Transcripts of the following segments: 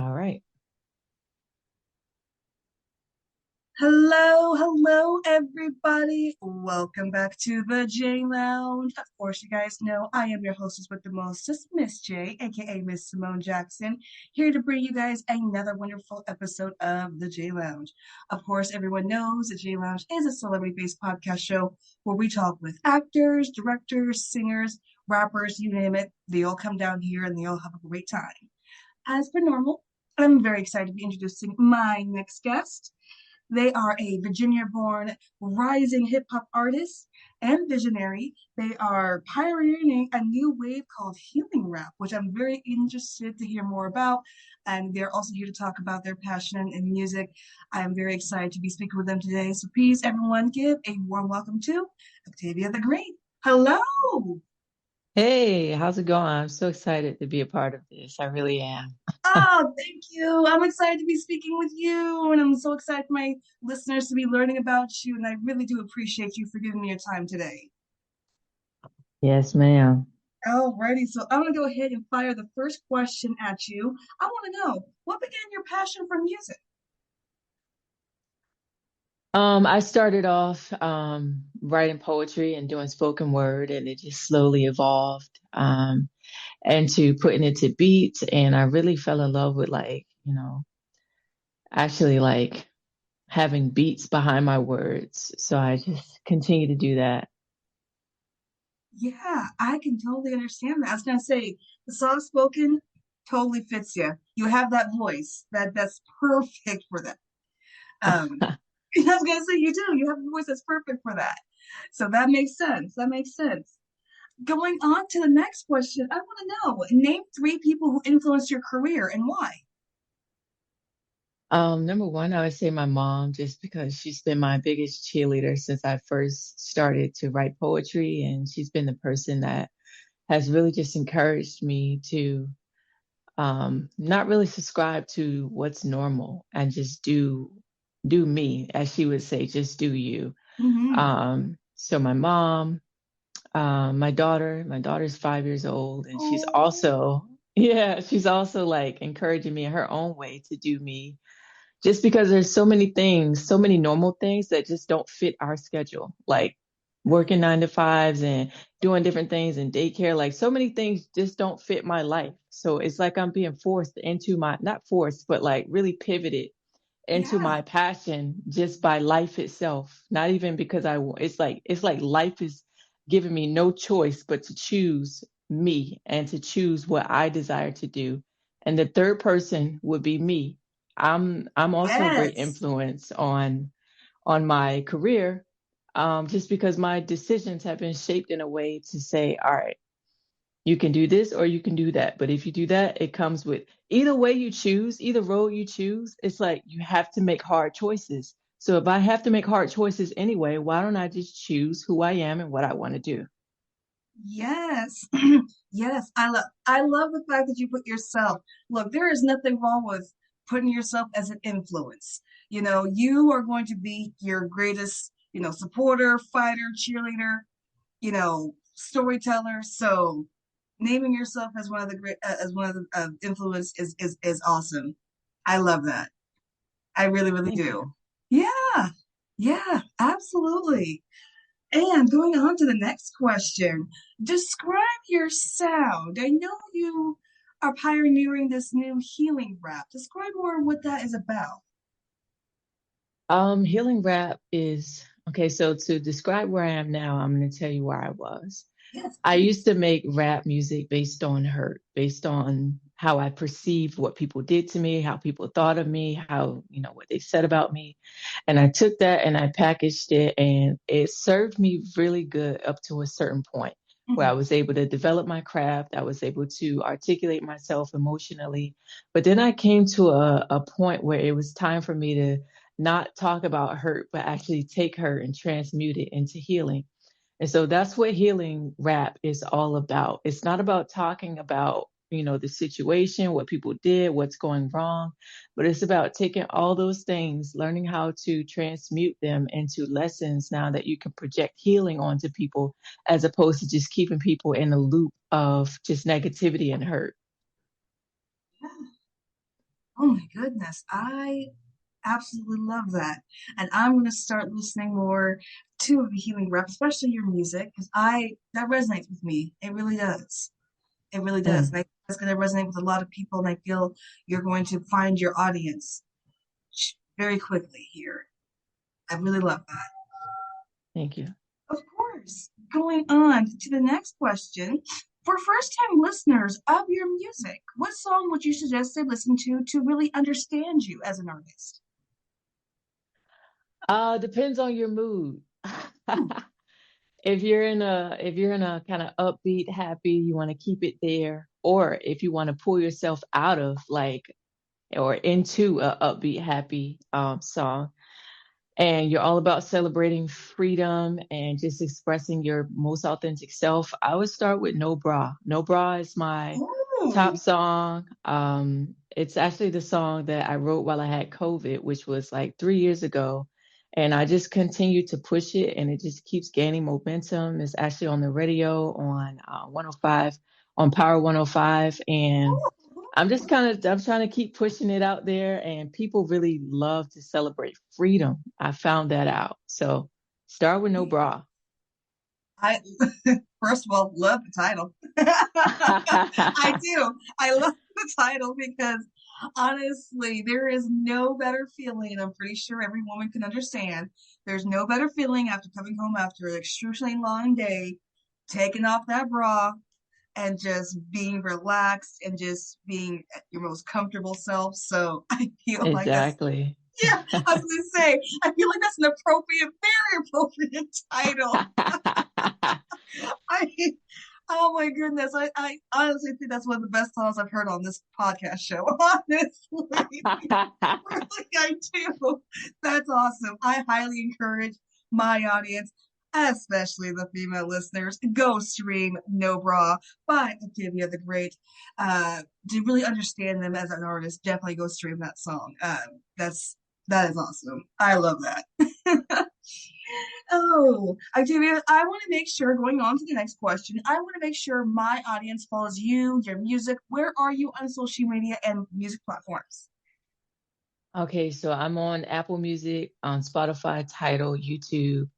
All right. Hello, everybody. Welcome back to the J Lounge. Of course, you guys know I am your hostess with the mostest, Miss J, aka Miss Simone Jackson, here to bring you guys another wonderful episode of the J Lounge. Of course, everyone knows the J Lounge is a celebrity-based podcast show where we talk with actors, directors, singers, rappers, you name it. They all come down here and they all have a great time. As per normal, I'm very excited to be introducing my next guest. They are a Virginia born rising hip hop artist and visionary. They are pioneering a new wave called healing rap, which I'm very interested to hear more about. And they're also here to talk about their passion in music. I am very excited to be speaking with them today. So please, everyone, give a warm welcome to Octavia the Great. Hello. Hey, how's it going? I'm so excited to be a part of this. I really am. Oh, thank you. I'm excited to be speaking with you, and I'm so excited for my listeners to be learning about you. And I really do appreciate you for giving me your time today. Yes, ma'am. Alrighty, so I'm gonna go ahead and fire the first question at you. I want to know what began your passion for music? I started off writing poetry and doing spoken word, and it just slowly evolved into putting it to beats. And I really fell in love with actually having beats behind my words. So I just continue to do that. Yeah, I can totally understand that. I was gonna say the soft spoken totally fits you. You have that voice that's perfect for that. Um, I was gonna say you do. You have a voice that's perfect for that. So that makes sense. That makes sense. Going on to the next question, I want to know name three people who influenced your career and why. Number one, I would say my mom, just because she's been my biggest cheerleader since I first started to write poetry, and she's been the person that has really just encouraged me to not really subscribe to what's normal and just do me, as she would say, just do you. Mm-hmm. So my daughter's 5 years old, and she's Oh, also she's also like encouraging me in her own way to do me just because there's so many things, so many normal things that just don't fit our schedule, like working 9 to 5s and doing different things in daycare. Like so many things just don't fit my life. So it's like I'm being forced into my, not forced, but like really pivoted into yeah. my passion just by life itself. Not even because it's like life is giving me no choice but to choose me and to choose what I desire to do. And the third person would be me. I'm also a great Yes. influence on my career, just because my decisions have been shaped in a way to say, all right, you can do this or you can do that. But if you do that, it comes with either way you choose, either road you choose, it's like you have to make hard choices. So if I have to make hard choices anyway, why don't I just choose who I am and what I want to do? Yes. Yes. I love the fact that you put yourself. Look, there is nothing wrong with putting yourself as an influence. You are going to be your greatest, supporter, fighter, cheerleader, storyteller. So naming yourself as one of the great as one of the influence is awesome. I love that. I really, really Thank do. you. Yeah, yeah, absolutely. And going on to the next question, describe your sound. I know you are pioneering this new healing rap. Describe more what that is about. Healing rap is okay. So to describe where I am now, I'm going to tell you where I was. Yes, I used please. to make rap music based on hurt, based on how I perceived what people did to me, how people thought of me, what they said about me. And I took that and I packaged it, and it served me really good up to a certain point where I Mhm. was able to develop my craft. I was able to articulate myself emotionally. But then I came to a point where it was time for me to not talk about hurt, but actually take hurt and transmute it into healing. And so that's what healing rap is all about. It's not about talking about, the situation, what people did, what's going wrong, but it's about taking all those things, learning how to transmute them into lessons now that you can project healing onto people as opposed to just keeping people in a loop of just negativity and hurt. Yeah. Oh my goodness. I absolutely love that. And I'm going to start listening more to the healing rap, especially your music, because that resonates with me. It really does. It really does. Mm, And I think that's going to resonate with a lot of people. And I feel you're going to find your audience very quickly here. I really love that. thank you. Of course. Going on to the next question. For first time listeners of your music, what song would you suggest they listen to really understand you as an artist? Depends on your mood. Hmm. If you're in a kind of upbeat, happy, you want to keep it there, or if you want to pull yourself out of like or into a upbeat, happy song, and you're all about celebrating freedom and just expressing your most authentic self, I would start with No Bra. No Bra is my top Oh, song. It's actually the song that I wrote while I had COVID, which was like 3 years ago. And I just continue to push it and it just keeps gaining momentum. It's actually on the radio on 105, on Power 105. And I'm trying to keep pushing it out there, and people really love to celebrate freedom. I found that out. So start with No Bra. I first of all love the title. I do. I love the title because honestly, there is no better feeling. I'm pretty sure every woman can understand. There's no better feeling after coming home after an extremely long day, taking off that bra and just being relaxed and just being your most comfortable self. So I feel like that's, Exactly. yeah, I was gonna say, I feel like that's an appropriate, very appropriate title. I oh my goodness. I honestly think that's one of the best songs I've heard on this podcast show. Honestly. Really, I do. That's awesome. I highly encourage my audience, especially the female listeners, go stream No Bra by Octavia the Great. To really understand them as an artist, definitely go stream that song. That is awesome. I love that. Oh, Octavia, I want to make sure, going on to the next question, I want to make sure my audience follows you, your music. Where are you on social media and music platforms? Okay, so I'm on Apple Music, on Spotify, Tidal, YouTube.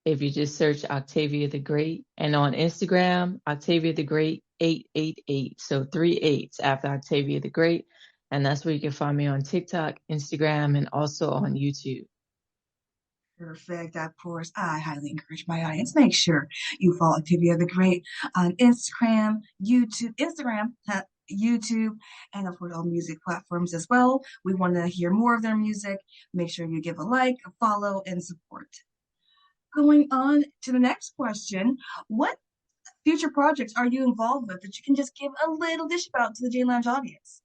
If you just search Octavia the Great, and on Instagram, Octavia the Great 888. So three eights after Octavia the Great. And that's where you can find me on TikTok, Instagram, and also on YouTube. Perfect. Of course, I highly encourage my audience. Make sure you follow Octavia the Great on YouTube, and of course all music platforms as well. We want to hear more of their music. Make sure you give a like, a follow, and support. Going on to the next question, what future projects are you involved with that you can just give a little dish about to the J Lounge audience?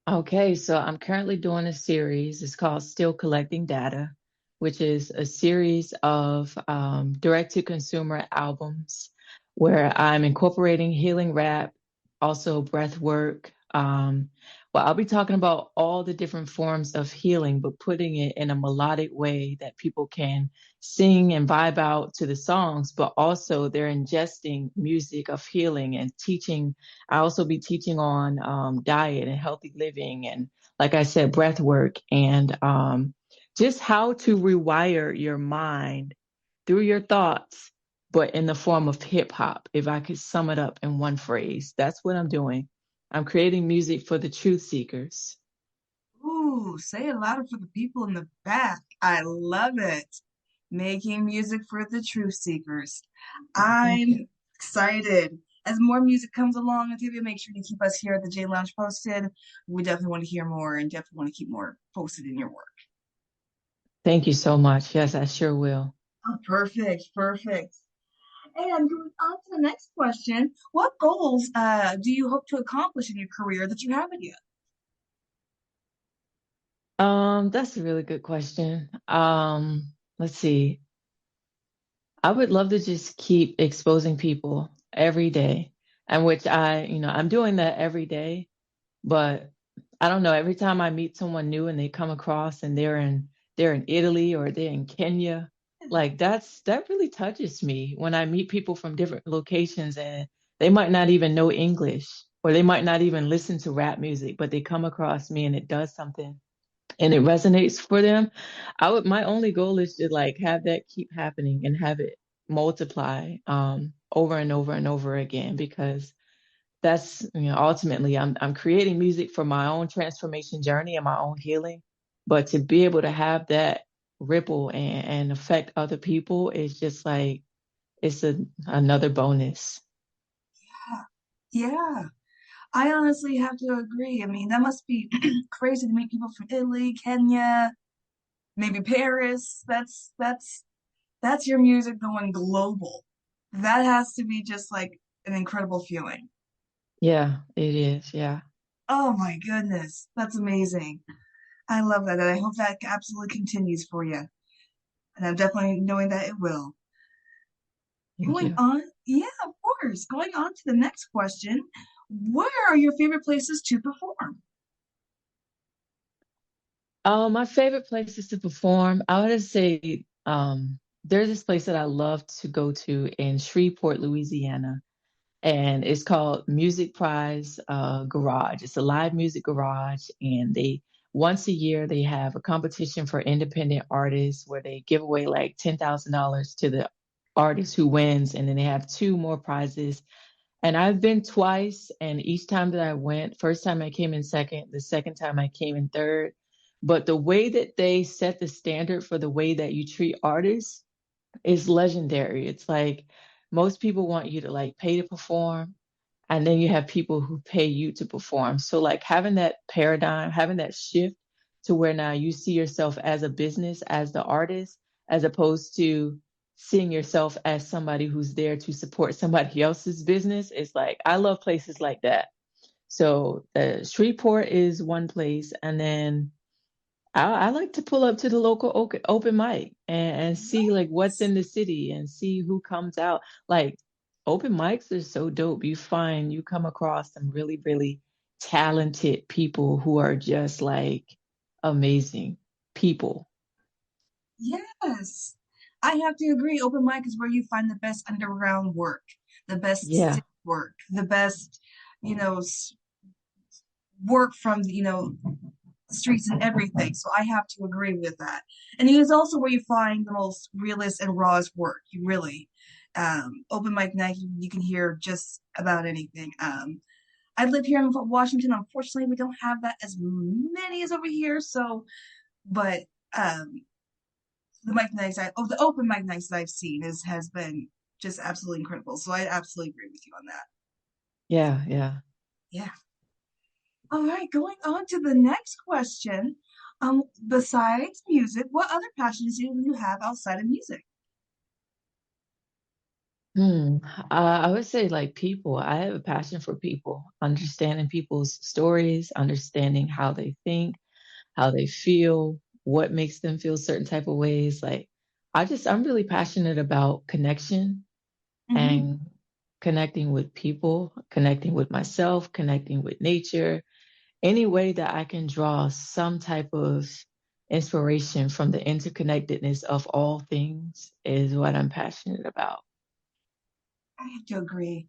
Okay, so I'm currently doing a series. It's called Still Collecting Data, which is a series of direct to consumer albums where I'm incorporating healing rap, also breath work. Well, I'll be talking about all the different forms of healing, but putting it in a melodic way that people can sing and vibe out to the songs, but also they're ingesting music of healing and teaching. I also be teaching on diet and healthy living, and like I said, breath work, and just how to rewire your mind through your thoughts, but in the form of hip hop. If I could sum it up in one phrase, that's what I'm doing. I'm creating music for the truth seekers. Ooh, say it louder for the people in the back. I love it. Making music for the truth seekers. Thank you. I'm excited. As more music comes along, Octavia, make sure you keep us here at the J Lounge posted. We definitely want to hear more and definitely want to keep more posted in your work. Thank you so much. Yes, I sure will. Oh, perfect, perfect. And going on to the next question, what goals do you hope to accomplish in your career that you haven't yet? That's a really good question. Let's see. I would love to just keep exposing people every day, and which I'm doing that every day, but I don't know, every time I meet someone new and they come across and they're in Italy or they're in Kenya, like that really touches me when I meet people from different locations and they might not even know English, or they might not even listen to rap music, but they come across me and it does something and it resonates for them. My only goal is to like have that keep happening and have it multiply over and over and over again, because that's, ultimately I'm creating music for my own transformation journey and my own healing. But to be able to have that ripple and affect other people is just like it's another bonus. Yeah, I honestly have to agree. I mean, that must be crazy to meet people from Italy, Kenya, maybe Paris. That's your music going global. That has to be just like an incredible feeling. Yeah, it is. Yeah. Oh my goodness, that's amazing. I love that, and I hope that absolutely continues for you. And I'm definitely knowing that it will. Thank Going you. on, yeah, of course. Going on to the next question. Where are your favorite places to perform? My favorite places to perform, I would say there's this place that I love to go to in Shreveport, Louisiana, and it's called Music Prize Garage. It's a live music garage, and they once a year they have a competition for independent artists where they give away like $10,000 to the artist who wins, and then they have two more prizes. And I've been twice, and each time that I went, first time I came in second, the second time I came in third. But the way that they set the standard for the way that you treat artists is legendary. It's like most people want you to like pay to perform, and then you have people who pay you to perform. So like having that paradigm, having that shift to where now you see yourself as a business, as the artist, as opposed to seeing yourself as somebody who's there to support somebody else's business. It's like I love places like that. So Shreveport is one place, and then I like to pull up to the local open mic and see like what's Nice. in the city and see who comes out. Like open mics are so dope. You come across some really, really talented people who are just like amazing people. Yes, I have to agree. Open mic is where you find the best underground work, the best Yeah. city work, the best, work from, streets and everything. So I have to agree with that. And it is also where you find the most realist and rawest work. You really, open mic night, you can hear just about anything. I live here in Washington. Unfortunately, we don't have that as many as over here. So, but um, the open mic nights that I've seen has been just absolutely incredible. So I absolutely agree with you on that. Yeah. Yeah. Yeah. All right, going on to the next question. Besides music, what other passions do you have outside of music? Hmm. I would say like people. I have a passion for people, understanding people's stories, understanding how they think, how they feel, what makes them feel certain type of ways. Like I'm really passionate about connection Hmm. and connecting with people, connecting with myself, connecting with nature, any way that I can draw some type of inspiration from the interconnectedness of all things is what I'm passionate about. I have to agree.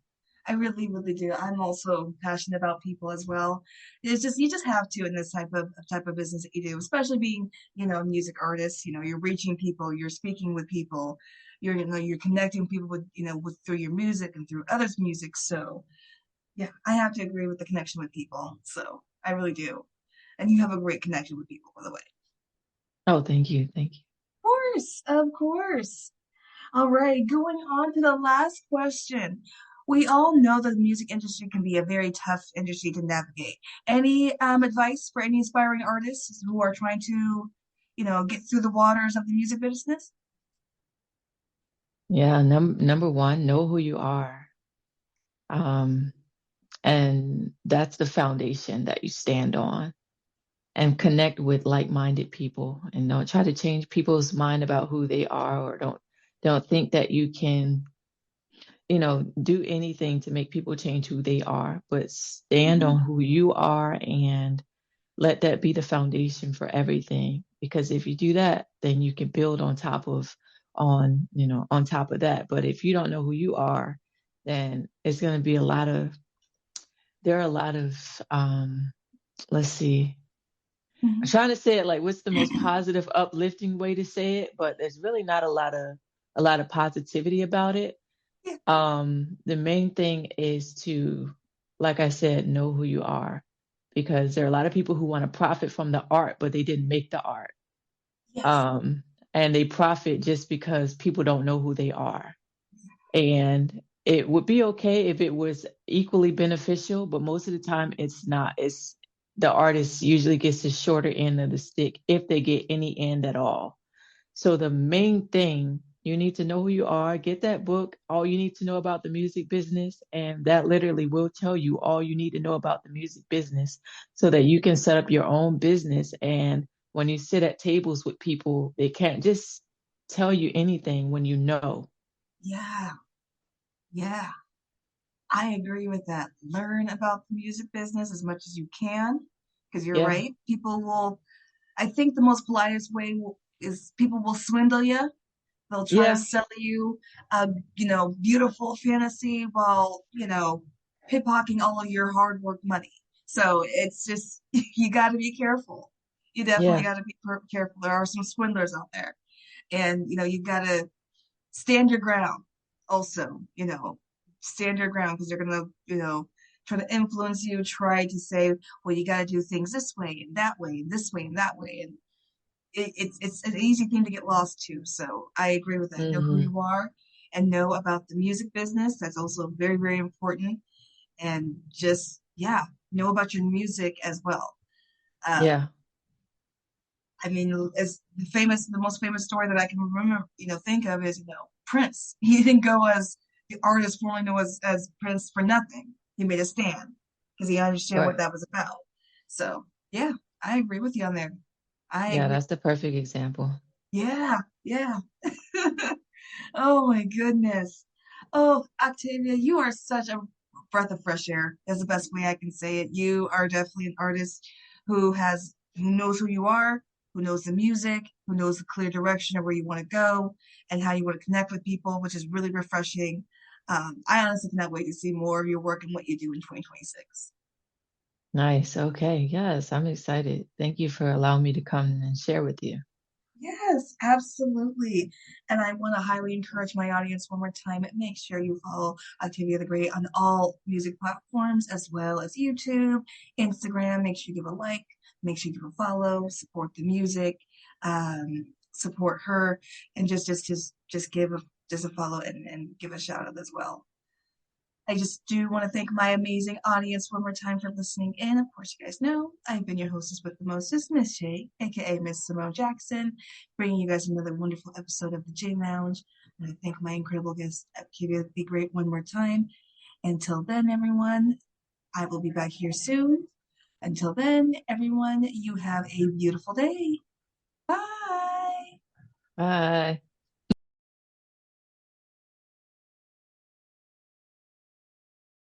I really, really do. I'm also passionate about people as well. It's just you just have to in this type of business that you do, especially being, a music artist. You're reaching people, you're speaking with people, you're connecting people with, with through your music and through others' music. So yeah, I have to agree with the connection with people. So I really do. And you have a great connection with people, by the way. Oh, thank you. Thank you. Of course, of course. All right, going on to the last question. We all know that the music industry can be a very tough industry to navigate. Any advice for any aspiring artists who are trying to, get through the waters of the music business? Yeah, number one, know who you are. Um, and that's the foundation that you stand on, and connect with like-minded people, and don't try to change people's mind about who they are, or don't think that you can, do anything to make people change who they are, but stand Mhm. on who you are and let that be the foundation for everything. Because if you do that, then you can build on top of that. But if you don't know who you are, then it's going to be there are a lot of let's see. I'm Mhm. trying to say it like what's the most positive, uplifting way to say it, but there's really not a lot of positivity about it. Yeah. The main thing is to, like I said, know who you are, because there are a lot of people who want to profit from the art, but they didn't make the art. Yes. Um, and they profit just because people don't know who they are. And it would be okay if it was equally beneficial, but most of the time it's not. It's the artist usually gets the shorter end of the stick if they get any end at all. So the main thing, you need to know who you are, get that book, all you need to know about the music business, and that literally will tell you all you need to know about the music business so that you can set up your own business. And when you sit at tables with people, they can't just tell you anything when you know. Yeah. Yeah. I agree with that. Learn about the music business as much as you can, because you're Yeah, right. People will, I think the most politest way is people will swindle you. They'll try to yeah, sell you a, beautiful fantasy while, pickpocketing all of your hard work money. So it's just, you got to be careful. You definitely yeah, got to be careful. There are some swindlers out there. And, you got to stand your ground also, stand your ground because they're going to, try to influence you, try to say, well, you got to do things this way and that way and this way and that way. And it's an easy thing to get lost to. So I agree with that. Know who hmm, you are and know about the music business. That's also very, very important. And just, yeah, know about your music as well. Um, yeah, I mean, as the most famous story that I can remember, think of is, Prince. He didn't go as the artist formerly known as Prince for nothing. He made a stand because he understood what right. that was about. So, yeah, I agree with you on there. I Yeah, agree. that's the perfect example. Yeah, yeah. Oh my goodness. Oh, Octavia, you are such a breath of fresh air. That's the best way I can say it. You are definitely an artist who knows who you are, who knows the music, who knows the clear direction of where you want to go and how you want to connect with people, which is really refreshing. I honestly cannot wait to see more of your work and what you do in 2026. Nice. Okay. Yes, I'm excited. Thank you for allowing me to come and share with you. Yes, absolutely. And I want to highly encourage my audience one more time. Make sure you follow Octavia the Great on all music platforms as well as YouTube, Instagram. Make sure you give a like, make sure you give a follow, support the music, support her, and just give just a follow and give a shout out as well. I just do want to thank my amazing audience one more time for listening in. Of course, you guys know I've been your hostess with the mostest, Miss J, aka Miss Simone Jackson, bringing you guys another wonderful episode of the J Lounge. And I thank my incredible guest, Octavia the Great, one more time. Until then, everyone, I will be back here soon. Until then, everyone, you have a beautiful day. Bye. Bye.